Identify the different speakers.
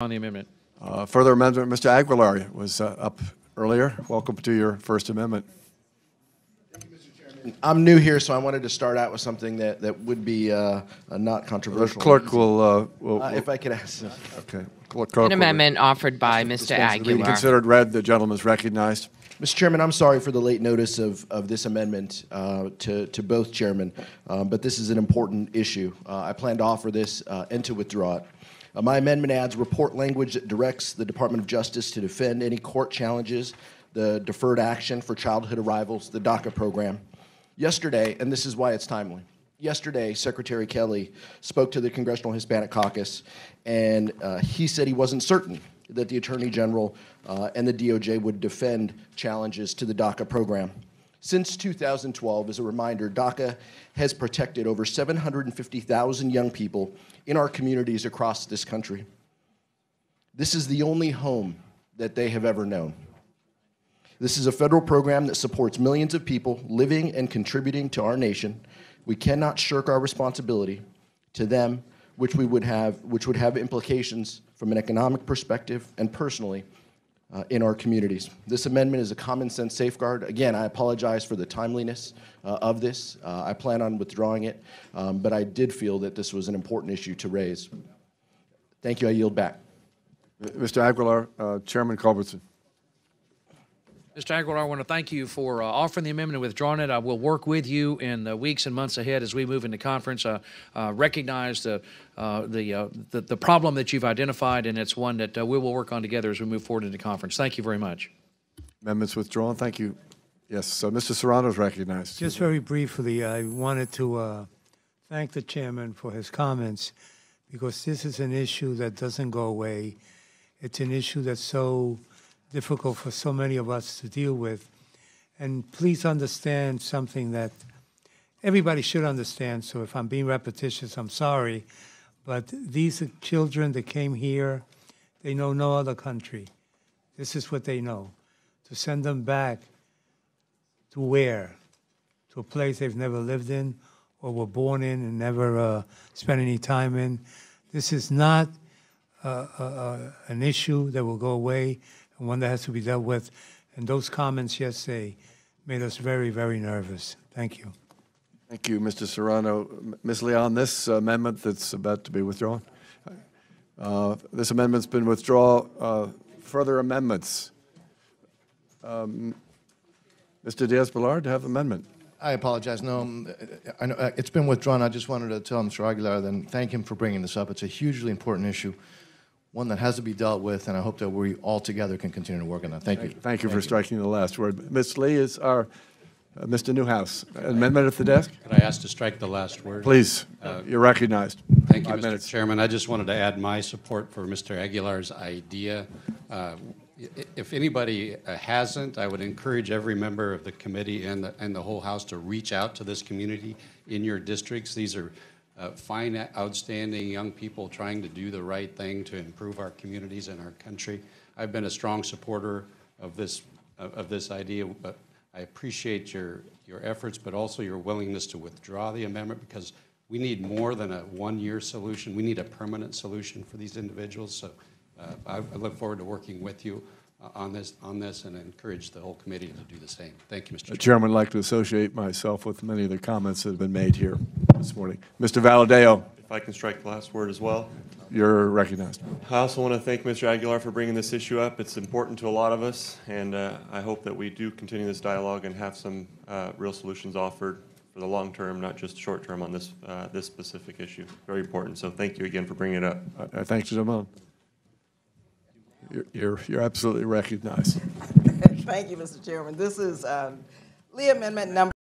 Speaker 1: On the amendment.
Speaker 2: Further amendment, Mr. Aguilar was up earlier. Welcome to your First Amendment.
Speaker 3: Thank you, Mr. Chairman. I'm new here, so I wanted to start out with something that would be not controversial.
Speaker 2: The clerk will
Speaker 3: if I could ask.
Speaker 2: Okay.
Speaker 4: An amendment offered by Mr.
Speaker 2: Being
Speaker 4: Aguilar.
Speaker 2: considered read, the gentleman is recognized.
Speaker 3: Mr. Chairman, I'm sorry for the late notice of this amendment to both chairmen, but this is an important issue. I plan to offer this and to withdraw it. My amendment adds report language that directs the Department of Justice to defend any court challenges, the Deferred Action for Childhood Arrivals, the DACA program. Yesterday, and this is why it's timely, yesterday Secretary Kelly spoke to the Congressional Hispanic Caucus, and he said he wasn't certain that the Attorney General and the DOJ would defend challenges to the DACA program. Since 2012, as a reminder, DACA has protected over 750,000 young people in our communities across this country. This is the only home that they have ever known. This is a federal program that supports millions of people living and contributing to our nation. We cannot shirk our responsibility to them, which would have implications from an economic perspective and personally in our communities. This amendment is a common sense safeguard. Again, I apologize for the timeliness of this. I plan on withdrawing it, but I did feel that this was an important issue to raise. Thank you. I yield back.
Speaker 2: Mr. Aguilar, Chairman Culbertson.
Speaker 1: Mr. Aguilar, I want to thank you for offering the amendment and withdrawing it. I will work with you in the weeks and months ahead as we move into conference. Recognize the problem that you've identified, and it's one that we will work on together as we move forward into conference. Thank you very much.
Speaker 2: Amendments withdrawn. Thank you. Yes, so Mr. Serrano is recognized.
Speaker 5: Just very briefly, I wanted to thank the chairman for his comments, because this is an issue that doesn't go away. It's an issue that's so difficult for so many of us to deal with. And please understand something that everybody should understand, so if I'm being repetitious, I'm sorry, but these are children that came here, they know no other country. This is what they know. To send them back to where? To a place they've never lived in or were born in and never spent any time in. This is not an issue that will go away, and one that has to be dealt with. And those comments yesterday made us very, very nervous. Thank you.
Speaker 2: Thank you, Mr. Serrano. Ms. Leon, this amendment that's about to be withdrawn, this amendment's been withdrawn. Further amendments. Mr. Diaz-Balart, have amendment.
Speaker 6: I apologize. No, I know, it's been withdrawn. I just wanted to tell Mr. Aguilar then thank him for bringing this up. It's a hugely important issue, one that has to be dealt with, and I hope that we all together can continue to work on that. Thank you.
Speaker 2: Thank you for striking the last word. Ms. Lee is our Mr. Newhouse. Amendment at the desk?
Speaker 7: Could I ask to strike the last word?
Speaker 2: Please. You're recognized.
Speaker 7: Thank you,
Speaker 2: 5 minutes.
Speaker 7: Mr. Chairman. I just wanted to add my support for Mr. Aguilar's idea. If anybody hasn't, I would encourage every member of the committee and the whole House to reach out to this community in your districts. These are fine, outstanding young people trying to do the right thing to improve our communities and our country. I've been a strong supporter of this idea, but I appreciate your efforts, but also your willingness to withdraw the amendment, because we need more than a one-year solution. We need a permanent solution for these individuals. So I look forward to working with you on this, and encourage the whole committee to do the same. Thank you, Mr. Chairman.
Speaker 2: Chairman, I'd like to associate myself with many of the comments that have been made here this morning. Mr. Valadeo.
Speaker 8: If I can strike the last word as well.
Speaker 2: You're recognized.
Speaker 8: I also want to thank Mr. Aguilar for bringing this issue up. It's important to a lot of us, and I hope that we do continue this dialogue and have some real solutions offered for the long term, not just short term on this this specific issue. Very important. So thank you again for bringing it up.
Speaker 2: Thank you, Simone. You're absolutely recognized.
Speaker 9: Thank you, Mr. Chairman. This is Lee Amendment number